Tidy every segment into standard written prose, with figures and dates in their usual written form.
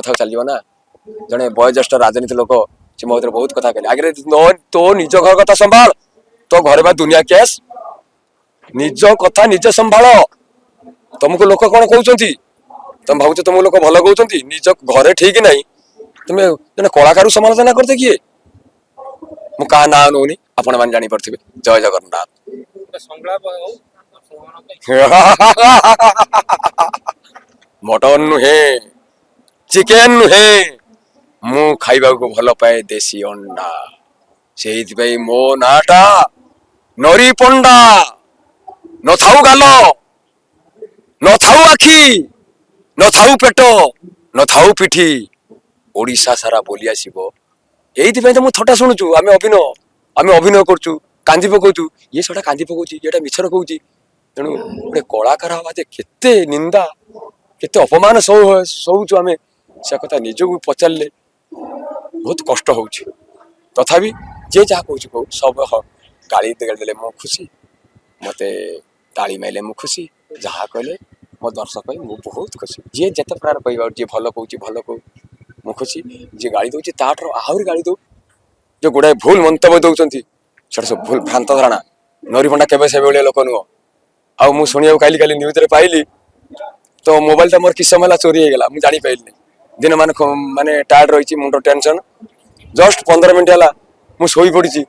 कथा चलियो ना जने वयोज्येष्ठ राजनीति लोक से मो बहुत कथा कहले आगे तो निज घर कथा संभाल तो घरे बा दुनिया केस निज कथा निजे संभाल तुमको लोक कौन कहते तुम भाव तुम लोक भल कहते निज घरे ठीक नहीं तुम्हें जने कलाकार समालोचना करते किए मु का ना नौनी आपण मान जानी पड़थिबे जय जगन्नाथ मटन नुहे चिकेन नुहे मु खाइबा को भल पाए देसी अंडा से मो नाटा नरी पंडा न थाऊ गाल न थाऊ आखि न थाऊ पेट न थाऊ पिठी ओडिशा सारा बोली आसीबो एइथि तो मु थटा शुणुचु आमे अभिनय करचु कांदी पकाउचु ये सटा कांदी पकाउची एटा मिछर कहूची तेणु गोटे कलाकार हवा जे केते निंदा केते अपमान सहूचु आमे से कथा निजको पचारे बहुत कष्ट होउची तथापि जे जहाँ कहूँ कहू सब गाड़ी देले मु खुशी मते ताली माइले मु खुशी जहाँ कहले मो दर्शक मु बहुत खुशी जे जेते प्रकार कहबा जे भल कहूची भल कहू मु खुशी जे गाड़ी दउची ताठर आहुरी गाड़ी दउ जो गुड़ाए भूल मंतव्य दउचंती छोट सब भूल भ्रांत धारणा नरीफंडा केबे से बेले लोक नुह आउ मु सुनिया काली काली न्यूज रे पाइली तो मोबाइल टा मोर किस समय चोरी हो गला मु जानी पाइली दिन माने टायर्ड रही मुंड टेंशन जस्ट 15 मिनट है मु सोई पड़ी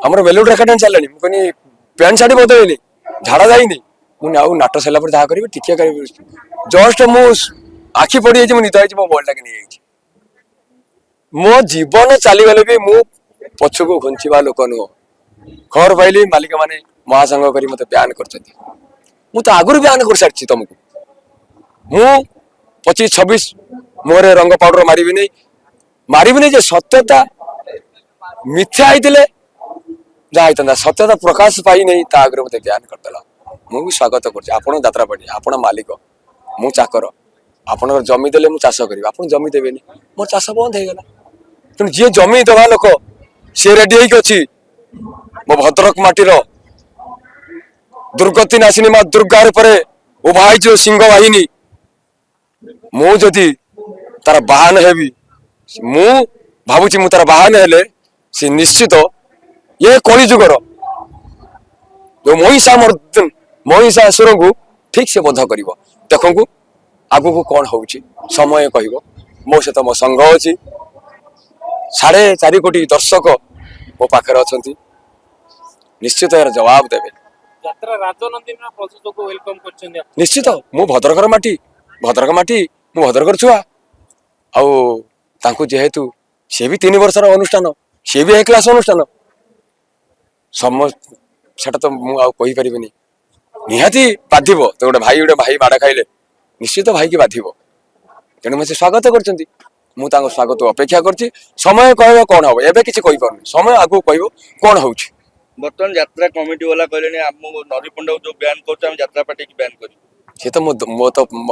आमर बेलुड रेकर्ड चलनी मुझे पैंट साड़ी बदलनी झाड़ा जाइनी मुझे आउ नाट सरला जहाँ करी टिके जस्ट मु आखि पड़ी जाइए निद मो मोबाइल टाके नहीं मो जीवन चलीगले भी मु पछक घुंचवा लोक नुह खबर पाइली मालिक मैंने महासंघ कर मत ब्यान कर आगुरी ब्यान कर सारी तुमको मु 25-26 मोहरे रंग पाउडर मारिबी जे सत्यता मिथ्या होते जहाँ सत्यता प्रकाश पाई नहीं आगे मत ब्यान करदेला मुझे स्वागत करत्रापाटी आपण मालिक मु चाकर आपण जमी देले मु चाष करी आप जमी देवेनि मोर चाष बंद हो गला तेणु जी जमी दवा लोक सी रेडी होगी मो भद्रक माटीर दुर्गति नाशिनी माँ दुर्गा उभा जो सिंह वाहिनी मु जदि तार बाहन हेबी मु भावुची मु तार बाहन हेले सी निश्चित ये कली जुगर जो महिषासुर को ठीक से बध कर देखु आगु को कौन हो समय कह मो सहित मो संघ अच्छी 4.5 कोटी दर्शक मो पाखे अच्छा निश्चित यार जवाब देवे निश्चित मु भद्रकर माटी मु भद्रकर छुआ आउ जेहेतु सी भी 3 वर्षर अनुष्ठान सी भी 1 क्लास अनुष्ठान सेटा तो मुझे पारि निहाती बाधिब तो गोटे भाई बाड़ खाइले निश्चित भाई की बाधिब तेणु मुझे स्वागत कर स्वागत अपेक्षा कर समय कह कौन हम एवं किसी कहीपर समय आगू कह कौन हो बर्तमान यात्रा कमिटी वाला कहले नरीपंडा जो ब्यान कर पार्टी की ब्यान कर सी तो मो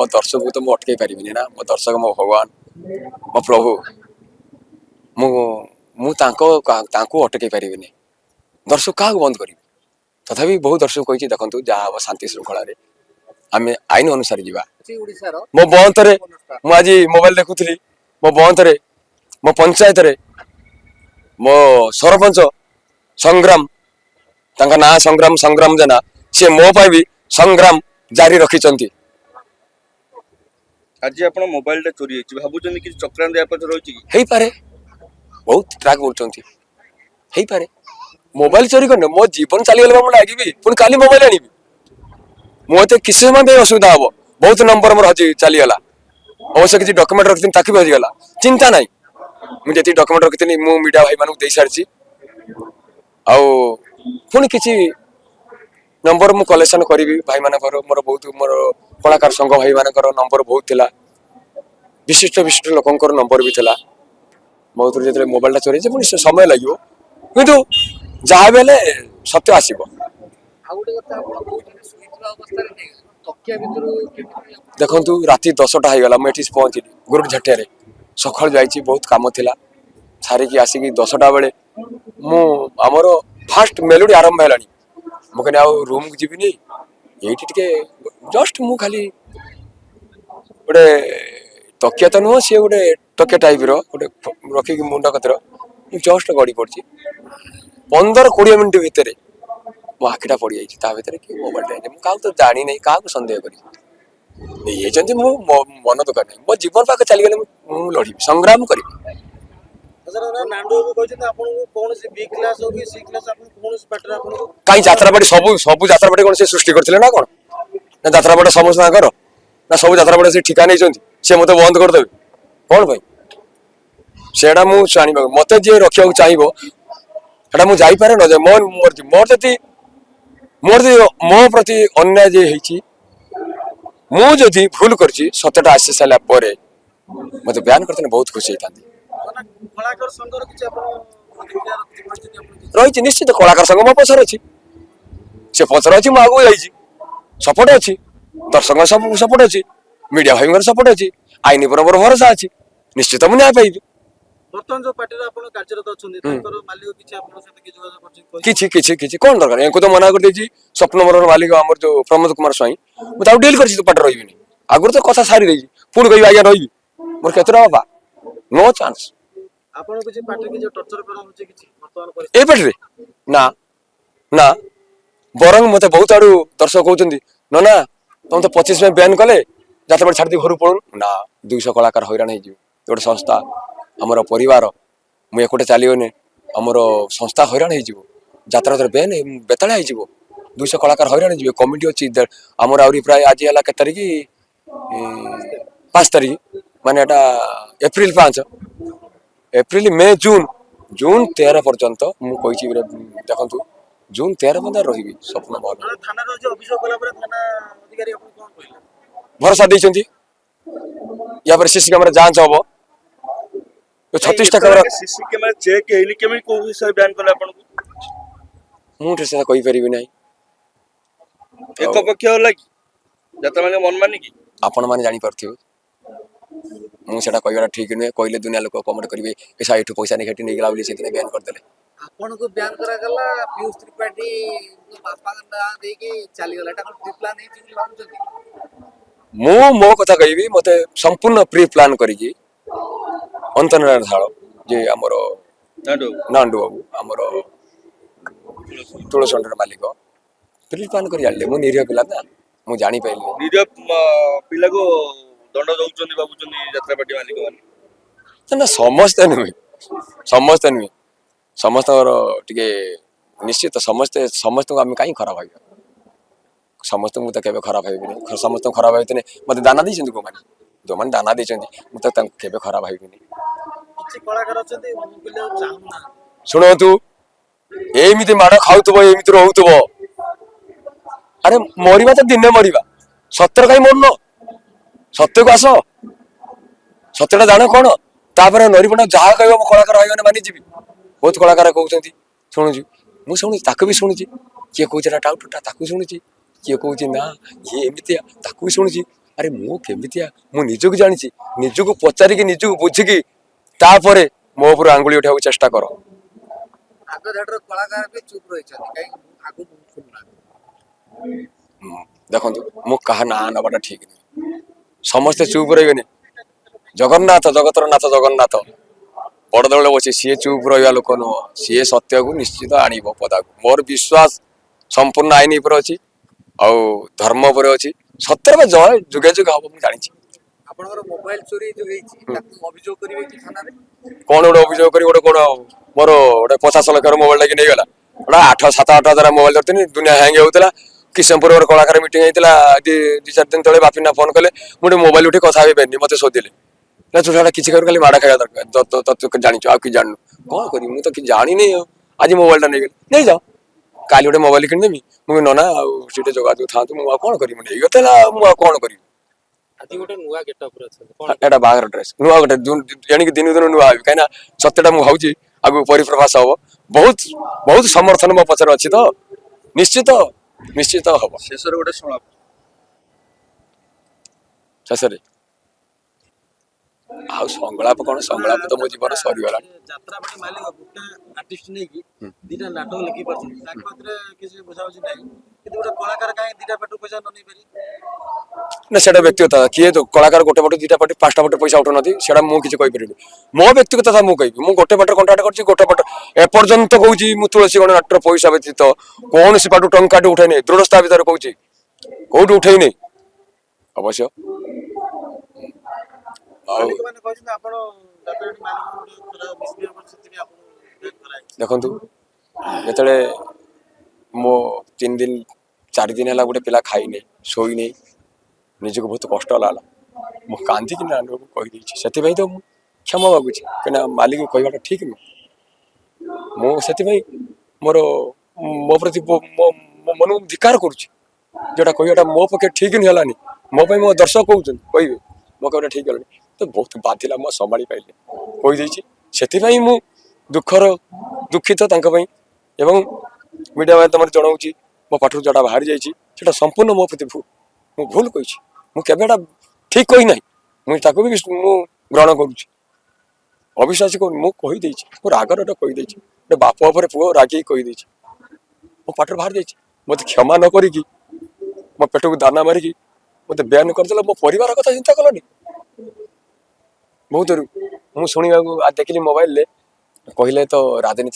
दर्शक को तो मुझे अटकई पारि ना मो दर्शक मो भगवान मो प्रभु मुझे अटकई पारि दर्शक क्या बंद करी तथापि बहुत दर्शक कही देखो जहाँ हम शांति श्रृंखला आम आईन अनुसार जावा मो बंतरे आज मोबाइल देखुली मो बंतरे मो पंचायत रे मो सरपंच संग्राम ना संग्राम जेना सी मो पाई भी संग्राम जारी रखी आज आप मोबाइल चोरी भावुं कि चक्रांत रही पारे बहुत ट्राक बोलते पारे मोबाइल चोरी करने मो जीवन चलीगले मुझे लगे पुणी काली मोबाइल आनी मुझे किसी समय भी असुविधा हम बहुत नंबर मोर हजी चलीगला अवश्य किसी डॉक्यूमेंट रखी ताकि भी हजिगला चिंता ना मुझे डॉक्यूमेंट रखी मु मीडिया भाई मानक दे सारी पुणी किसी नंबर मु कलेक्शन करी भाई मान मोर बहुत मोर कलाकार संघ भाई मान नंबर बहुत थिला विशिष्ट लोकंर नंबर भी थिला बहुत जो मोबाइल चोरी पुणी समय लगे किंतु जहाँ भी सत्य आसब देखु राति 10टा होगला मुझे पहुँचली गुरुट झाटिया सका जाइए बहुत कम थी सारिकी आसिक 10टा बेले मुझर फास्ट मेलोडी आरंभ है मुझे आउ रूम को जीविनी ये जस्ट मु खाली गोटे ତକିଆ ତ ନୁହଁ, ସିଏ ଗୋଟେ ତକିଆ ଟାଇପର ଗୋଟେ ରଖିକି ମୁଣ୍ଡ କତିର ମୁଁ ଜଷ୍ଟ ଗଡ଼ି ପଡ଼ିଛି। 15-20 ମିନିଟ୍ ଭିତରେ ମୋ ଆଖିଟା ପଡ଼ିଯାଇଛି ତା ଭିତରେ କି ମୋବାଇଲଟା ହେଇଛି। ମୁଁ କାହାକୁ ତ ଜାଣିନାହିଁ, କାହାକୁ ସନ୍ଦେହ କରିବି। ନେଇଯାଇଛନ୍ତି, ମୁଁ ମନ ଦୋକାନ ନାହିଁ। ମୋ ଜୀବନ ପାଖରେ ଚାଲିଗଲେ ମୁଁ ଲଢ଼ିବି, ସଂଗ୍ରାମ କରିବି। ନାଣ୍ଡୁ ବାବୁ କହିଛନ୍ତି ଆପଣଙ୍କୁ କୌଣସି ବି କ୍ଲାସ ହଉ କି ସି କ୍ଲାସ ଆପଣ କୌଣସି ପାଠରେ ଆପଣଙ୍କୁ କାହିଁ ଯାତ୍ରାପାଟି ସବୁ ଯାତ୍ରାପାଟି କଣ ସେ ସୃଷ୍ଟି କରିଥିଲେ ନା କଣ? ନା ଯାତ୍ରାପାଟି ସମସ୍ତଙ୍କର ନା ସବୁ ଯାତ୍ରାପାଟି ସେ ଠିକା ନେଇଛନ୍ତି, ସେ ମତେ ବନ୍ଦ କରିଦେବେ କଣ ପାଇଁ? ସେଇଟା ମୁଁ ଜାଣିବାକୁ, ମତେ ଯିଏ ରଖିବାକୁ ଚାହିଁବ ସେଟା ମୁଁ ଯାଇପାରେ ନ ଯାଏ। ମୋର ଯଦି ମୋ ପ୍ରତି ଅନ୍ୟାୟ ଯିଏ ହେଇଛି, ମୁଁ ଯଦି ଭୁଲ କରିଛି, ସତ୍ୟଟା ଆସି ସାରିଲା ପରେ ମତେ ବ୍ୟାନ୍ କରିଥିଲେ ବହୁତ ଖୁସି ହେଇଥାନ୍ତି। କଳାକାର ସଂଘର କିଛି ଆପଣ ପ୍ରତିକ୍ରିୟା ରଖିଛନ୍ତି ଆପଣ କିଛି? ରହିଛି ନିଶ୍ଚିତ, କଳାକାର ସଂଘ ମୋ ପଛରେ ଅଛି, ସେ ପଛରେ ଅଛି, ମୁଁ ଆଗକୁ ଯାଇଛି, ସପୋର୍ଟ ଅଛି, ଦର୍ଶକଙ୍କ ସପୋର୍ଟ ଅଛି, ମିଡିଆ ଭାଇଙ୍କର ସପୋର୍ଟ ଅଛି, ଆଇନ ଉପରେ ମୋର ଭରସା ଅଛି, ନିଶ୍ଚିତ ମୁଁ ନ୍ୟାୟ ପାଇବି। ବର୍ତ୍ତମାନ ଯୋଉ ପାର୍ଟିରେ ଆପଣ କାର୍ଯ୍ୟରତ ଅଛନ୍ତି ତାଙ୍କର ମାଲିକ କିଛି ଆପଣଙ୍କ ସହିତ କିଛି ଯୋଗାଯୋଗ କରିଛନ୍ତି? କିଛି କଣ ଦରକାର, ୟାଙ୍କୁ ତ ମନା କରିଦେଇଛି। ସ୍ୱପ୍ନମୋରର ମାଲିକ ଆମର ଯୋଉ ପ୍ରମୋଦ କୁମାର ସ୍ୱାଇଁ, ମୁଁ ତାକୁ ଡିଲ୍ କରିଛି, ତୁ ପାଠରେ ରହିବିନି। ଆଗରୁ ତ କଥା ସାରି ଦେଇଛି, ପୁଣି କହିବି ଆଜ୍ଞା ରହିବି, ମୋର କେତେଟା ବାପା, ନୋ ଚାନ୍ସ। ଆପଣ କିଛି ପାର୍ଟିରେ କିଛି ଟର୍ଚର କରା ହଉଛି କିଛି ବର୍ତ୍ତମାନ ଏ ପରିସ୍ଥିତି? ପାର୍ଟିରେ ନା ନା, ବରଂ ମତେ ବହୁତ ଆଡୁ ଦର୍ଶକ କହୁଛନ୍ତି ନା ତମେ ତ 25 ପାଇଁ ବ୍ୟାନ୍ କଲେ, ଯାତ୍ରାପାଟି ଛାଡ଼ିଦେଇ ଘରକୁ ପଳଉନୁ। ନା, 200 କଳାକାର ହଇରାଣ ହେଇଯିବେ। ଗୋଟେ ସଂସ୍ଥା, ଆମର ପରିବାର, ମୁଁ ଏକୁଟେ ଚାଲିବନି, ଆମର ସଂସ୍ଥା ହଇରାଣ ହେଇଯିବ, ଯାତ୍ରା ବେତାଳିଆ ହେଇଯିବ, 200 କଳାକାର ହଇରାଣ ହେଇଯିବେ। କମିଟି ଅଛି ଆମର, ଆହୁରି ପ୍ରାୟ ଆଜି ହେଲା କେତେ ତାରିଖ, 5 ତାରିଖ, ମାନେ ଏଟା ଏପ୍ରିଲ 5, ଏପ୍ରିଲ, ମେ, ଜୁନ 13 ପର୍ଯ୍ୟନ୍ତ ମୁଁ କହିଛି। ଦେଖନ୍ତୁ, ଜୁନ 13 ପର୍ଯ୍ୟନ୍ତ ରହିବି ସ୍ୱପ୍ନ ଭଲ। ଥାନାରେ ଯୋଉ ଅଭିଯୋଗ କଲା ପରେ ଥାନା ଅଧିକାରୀ ଆପଣ କଣ କହିଲେ? ଭରସା ଦେଇଛନ୍ତି, ୟା ପରେ ସିସି କ୍ୟାମେରା ଯାଞ୍ଚ ହବ। 36ଟା କ୍ୟାମେରା ସିସି କ୍ୟାମେରା ଚେକ୍ ହେଇନି, କେମିତି କୋଉ ହିସାବରେ ବ୍ୟାନ୍ କଲେ ଆପଣଙ୍କୁ? ମୁଁ ସେଟା କହିପାରିବି ନାହିଁ। ଏକ ପକ୍ଷ ହେଲା କି ଯାତ୍ରା ମାନେ ମନ ମାନିକି? ଆପଣ ମାନେ ଜାଣିପାରୁଥିବେ, ମୁଁ ସେଟା କହିବାଟା ଠିକ ନୁହେଁ। କହିଲେ ଦୁନିଆ ଲୋକ କମେଣ୍ଟ କରିବେ, ଏସା ଏଠୁ ପଇସା ନେଇ ହେଠି ନେଇଗଲା ବୋଲି ସେଥିପାଇଁ ବ୍ୟାନ୍ କରିଦେଲେ। ଆପଣଙ୍କୁ ବ୍ୟାନ୍ କରାଗଲା, ପିୟୁଷ ତ୍ରିପାଠୀ ବାପା ନାଁ ଦେଇକି ଚାଲିଗଲା, ଏଟା କଣ ପ୍ରି ପ୍ଲାନ୍ ହେଇଛି ବୋଲି ଭାବୁଛନ୍ତି? ମୁଁ ମୋ କଥା କହିବି, ମତେ ସମ୍ପୂର୍ଣ୍ଣ ପ୍ରି ପ୍ଲାନ୍ କରିକି ଅନ୍ତର୍ନାରାୟଣ ଧାଳ, ଯେ ଆମର ନାଣ୍ଡୁ ବାବୁ, ଆମର ତୁଳସଣ୍ଡର ମାଲିକ, ପ୍ରି ପ୍ଲାନ୍ କରି ଜାଣିଲେ। ମୁଁ ନିରୀହ ପିଲା ନା, ମୁଁ ଜାଣିପାରିଲି ନିଜ ପିଲାକୁ ଦଣ୍ଡ ଦଉଛନ୍ତି ଭାବୁଛନ୍ତି ଯାତ୍ରାପାଟି ମାଲିକ ମାନେ? ନା, ସମସ୍ତେ ନୁହେଁ, ସମସ୍ତଙ୍କର ଟିକେ ନିଶ୍ଚିତ, ସମସ୍ତଙ୍କୁ ଆମେ କାହିଁ ଖରାପ ଭାବିବା? ସମସ୍ତଙ୍କୁ ମୁଁ ତ କେବେ ଖରାପ ଭାବିବିନି। ସମସ୍ତଙ୍କୁ ଖରାପ ଭାବିଥିଲେ ମତେ ଦାନା ଦେଇଛନ୍ତି ଯୋଉମାନେ ଦାନା ଦେଇଛନ୍ତି, ମୁଁ ତ ତାଙ୍କୁ କେବେ ଖରାପ ଭାବିବିନି। କିଛି କଳାକାର ଅଛନ୍ତି ମୁଁ ବୁଲିବାକୁ ଚାହୁଁନାହାନ୍ତି। ଶୁଣନ୍ତୁ, ଏମିତି ମାଡ ଖାଉଥିବ, ଏମିତି ରହୁଥିବ, ଆରେ ମରିବା ତ ଦିନେ ମରିବା, ସତ୍ୟର କାହିଁ ମରୁନ? ସତ୍ୟକୁ ଆସ, ସତ୍ୟଟା ଜାଣ କଣ, ତାପରେ ନରିପଣ୍ଡା ଯାହା କହିବ ମୁଁ କଳାକାର ଭାଇମାନେ ମାନିଯିବି। ବହୁତ କଳାକାର କହୁଛନ୍ତି, ଶୁଣୁଛି, ମୁଁ ଶୁଣୁଛି, ତାକୁ ବି ଶୁଣୁଛି। କିଏ କହୁଛି ଏଟା ଟାଉଟରଟା, ତାକୁ ଶୁଣୁଛି। କିଏ କହୁଛି ନା ଇଏ ଏମିତିଆ, ତାକୁ ବି ଶୁଣୁଛି। ଆରେ ମୁଁ କେମିତିଆ ମୁଁ ନିଜକୁ ଜାଣିଛି, ନିଜକୁ ପଚାରିକି, ନିଜକୁ ବୁଝିକି, ତାପରେ ମୋ ଉପରୁ ଆଙ୍ଗୁଳି ଉଠାଇବାକୁ ଚେଷ୍ଟା କର। ଆଗ ଧାଡ଼ିର କଳାକାର ବି ଚୁପ୍ ରହିଛନ୍ତି, କାହିଁକି ଆଗକୁ ଶୁଣୁନାହାନ୍ତି? ଦେଖନ୍ତୁ, ମୁଁ କାହା ନାଁ ନେବାଟା ଠିକ ନୁହେଁ। ସମସ୍ତେ ଚୁପ୍ ରହିବେନି। ଜଗନ୍ନାଥ, ଜଗତର ନାଥ ଜଗନ୍ନାଥ ବଡ଼ଦେଉଳରେ ବସି, ସିଏ ଚୁପ୍ ରହିବା ଲୋକ ନୁହଁ। ସିଏ ସତ୍ୟକୁ ନିଶ୍ଚିତ ଆଣିବ ପଦାକୁ। ମୋର ବିଶ୍ୱାସ ସମ୍ପୂର୍ଣ୍ଣ ଆଇନ ଉପରେ ଅଛି, ଆଉ ଧର୍ମ ଉପରେ ଅଛି। ସତ୍ୟର ଜୟ ଯୁଗେ ଯୁଗେ ହବ, ମୁଁ ଜାଣିଛି। ଆପଣଙ୍କର ମୋବାଇଲ ଚୋରି ଯୋଉ ହେଇଛି ତାକୁ ଅଭିଯୋଗ କରିବେ କି ଥାନାରେ? କଣ ଗୋଟେ ଅଭିଯୋଗ କରି କଣ, ମୋର ଗୋଟେ 50 ଲକ୍ଷର ମୋବାଇଲ ଟା ନେଇଗଲା। ଗୋଟା 7-8 ହଜାର ମୋବାଇଲ ଧରିଥିଲି, ଦୁନିଆ ହ୍ୟାଙ୍ଗ ହଉଥିଲା। କିଶନପୁର ଗୋଟେ କଳାକାର ମିଟିଂ ହେଇଥିଲା 2-4 ଦିନ ତଳେ, ବାପିନା ଫୋନ କଲେ, ମୁଁ ଗୋଟେ ମୋବାଇଲ ଉଠି କଥା ହେଇପାରିନି, ମତେ ଶୋଧିଲେ। ନା ତୁ ସେଟା କିଛି କରୁ, ଖାଲି ମାଡ ଖାଇବା ଦରକାର, ତୁ ଜାଣିଛୁ ଆଉ କିଛି ଜାଣିନୁ। କଣ କରିବି, ମୁଁ ତ କିଛି ଜାଣିନି। ଆଉ ଆଜି ମୋବାଇଲ ଟା ନେଇଗଲେ, ନେଇଯାଅ, କାଲି ଗୋଟେ ମୋବାଇଲ କିଣିଦେବି। ମୁଁ ନନା ଆଉ ସେଠି ଯୋଗାଯୋଗ ଥାନ୍ତୁ, ମୁଁ ଆଉ କଣ କରିବି, ନେଇଗଲା, ମୁଁ ଆଉ କଣ କରିବି। ଆଜି ଗୋଟେ ନୂଆ ଗେଟଅପରେ ଅଛନ୍ତି, କଣ ଏଟା ବାହାଘର ଡ୍ରେସ୍ ନୂଆ, ଗୋଟେ ଏଣିକି ଦିନକୁ ଦିନ ନୂଆ ହେବି, କାହିଁକିନା ସତ୍ୟଟା ମୁଁ ଭାବୁଛି ଆଗକୁ ପରିପ୍ରକାଶ ହବ। ବହୁତ ବହୁତ ସମର୍ଥନ ମୋ ପଛରେ ଅଛି, ତ ନିଶ୍ଚିତ ହବ। ଶେଷରେ ଗୋଟେ ଶୁଣ, ଶେଷରେ ଆଉ ସଂଳାପ କଣ, ସଂଳାପ ତ ମୋ ଜୀବନ ସରିଗଲାଣି। ଯାତ୍ରାପାଟି ମାଲିକ ଗୋଟେ ଆର୍ଟିଷ୍ଟ ନେଇକି ଦିଟା ନାଟକ ଲେଖି ପାରୁଛନ୍ତି, ତାଙ୍କ ଭିତରେ କିଛି ବୁଝାବୁଝି ନାହିଁ। କିନ୍ତୁ ଗୋଟେ କଳାକାର କାହିଁ ଦିଟା ପେଟୁ ପଇସା ନ ନେଇପାରି? ନା ସେଟା ବ୍ୟକ୍ତିଗତ କିଏ ତ କଳାକାର ଗୋଟେ ପଟେ ଦିଟା ପଟେ ପାଞ୍ଚଟା ପଟେ ପଇସା ଉଠୁନାହାନ୍ତି ସେଟା ମୁଁ କିଛି କହିପାରିବିନି ମୋ ବ୍ୟକ୍ତିଗତ କଥା ମୁଁ କହିବି ମୁଁ ଗୋଟେ ପଟେ କଣ୍ଟ୍ରାକ୍ଟ କରିଛି ଗୋଟେ ପଟେ ଏପର୍ଯ୍ୟନ୍ତ କହୁଛି ମୁଁ ତୁଳସୀ ଗଣନାଟ୍ୟର ପଇସା ବ୍ୟତୀତ କୌଣସି ପାଟୁ ଟଙ୍କାଟେ ଉଠେଇନି ଦୃଢତା ଭିତରେ କହୁଛି କୋଉଠି ଉଠେଇନି ଅବଶ୍ୟ ଆଉ ମାଲିକମାନେ କହିଛନ୍ତି ଆପଣ ଯାତ୍ରାଟି ମାଲିକ ଗୋଟେ ମିସବିହେଭ୍ କରିଛନ୍ତି ସେଥିପାଇଁ ଆପଣଙ୍କୁ ବ୍ୟାନ୍ କରାଯାଇଛି। ଦେଖନ୍ତୁ ଯେତେବେଳେ ମୋ 3 ଦିନ 4 ଦିନ ହେଲା ଗୋଟେ ପିଲା ଖାଇନି ଶୋଇନି ନିଜକୁ ବହୁତ କଷ୍ଟ ହେଲା ମୁଁ କାନ୍ଦିକି ନା କହିଦେଇଛି ସେଥିପାଇଁ ତ ମୁଁ କ୍ଷମା ମାଗୁଛି କାହିଁକିନା ମାଲିକ କହିବାଟା ଠିକ ନୁହଁ ମୁଁ ସେଥିପାଇଁ ମୋର ମୋ ପ୍ରତି ମୋ ମନକୁ ଧିକାର କରୁଛି ଯୋଉଟା କହିବାଟା ମୋ ପକ୍ଷେ ଠିକ ହିଁ ହେଲାନି ମୋ ପାଇଁ ମୋ ଦର୍ଶକ କହୁଛନ୍ତି କହିବେ ମୋ କହିବାଟା ଠିକ ହେଲାନି ତ ବହୁତ ବାଧିଲା ମୁଁ ସମ୍ଭାଳି ପାଇଲି କହିଦେଇଛି ସେଥିପାଇଁ ମୁଁ ଦୁଃଖିତ ତାଙ୍କ ପାଇଁ ଏବଂ ମିଡ଼ିଆ ମାଧ୍ୟମରେ ଜଣାଉଛି ମୋ ପାଠରୁ ଯୋଉଟା ବାହାରି ଯାଇଛି ସେଟା ସମ୍ପୂର୍ଣ୍ଣ ମୋ ପ୍ରତି ଭୁଲ ମୁଁ ଭୁଲ କହିଛି ମୁଁ କେବେ ଏଟା ଠିକ କହିନାହିଁ ମୁଁ ତାକୁ ବି ମୁଁ ଗ୍ରହଣ କରୁଛି ଅବିଶ୍ୱାସ କରୁନି ମୁଁ କହିଦେଇଛି ମୋ ରାଗରେ ଏଟା କହିଦେଇଛି ଗୋଟେ ବାପ ଉପରେ ପୁଅ ରାଗିକି କହିଦେଇଛି ମୋ ପାଠରୁ ବାହାରି ଯାଇଛି ମୋତେ କ୍ଷମା ନ କରିକି ମୋ ପେଟକୁ ଦାନା ମାରିକି ମୋତେ ବ୍ୟାନ୍ କରିଦେଲା ମୋ ପରିବାର କଥା ଚିନ୍ତା କଲନି ବହୁତ ମୁଁ ଶୁଣିବାକୁ ଦେଖିଲି ମୋବାଇଲରେ କହିଲେ ତ ରାଜନୀତି